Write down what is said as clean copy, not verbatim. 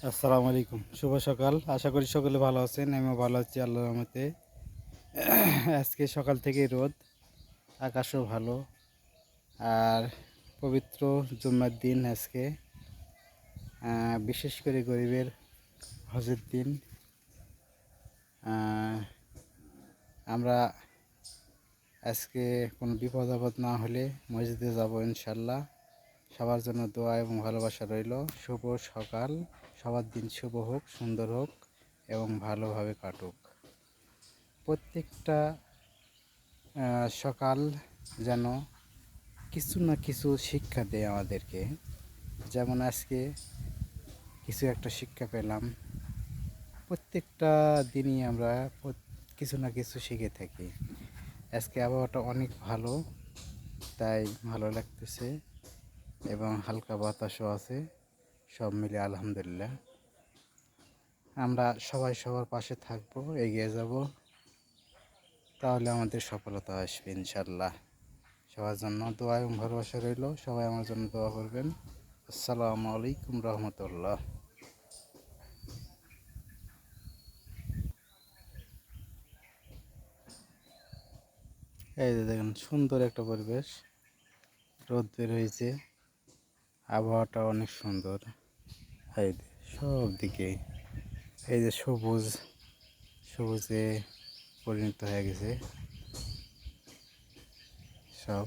আসসালামু আলাইকুম, শুভ সকাল। আশা করি সকলে ভালো আছেন। আমিও ভালো আছি আল্লাহর রহমতে। আজকে সকাল থেকেই রোদ, আকাশও ভালো। আর পবিত্র জুম্মার দিন আজকে, বিশেষ করে গরিবের হজের দিন। আমরা আজকে কোনো বিপদ আপদ না হলে মসজিদে যাব ইনশাল্লাহ। সবার জন্য দোয়া এবং ভালোবাসা রইল। শুভ সকাল, সবার দিন শুভ হোক, সুন্দর হোক এবং ভালোভাবে কাটুক। প্রত্যেকটা সকাল যেন কিছু না কিছু শিক্ষা দেয় আমাদেরকে। যেমন আজকে কিছু একটা শিক্ষা পেলাম। প্রত্যেকটা দিনই আমরা কিছু না কিছু শিখে থাকি। আজকে আবহাওয়াটা অনেক ভালো, তাই ভালো লাগতেছে এবং হালকা বাতাসও আছে। সব মিলে আলহামদুলিল্লাহ। আমরা সবাই সবার পাশে থাকবো, এগিয়ে যাব, তাহলে আমাদের সফলতা আসবে ইনশাল্লাহ। সবার জন্য দোয়া এবং ভালোবাসা রইল। সবাই আমার জন্য দোয়া করবেন। আসসালামু আলাইকুম রহমতুল্লাহ। এই যে দেখেন, সুন্দর একটা পরিবেশ, রোদ বের হয়েছে, আবহাওয়াটা অনেক সুন্দর। এই যে সব দিকে এই যে সবুজ সবুজে পরিণত হয়ে গেছে সব।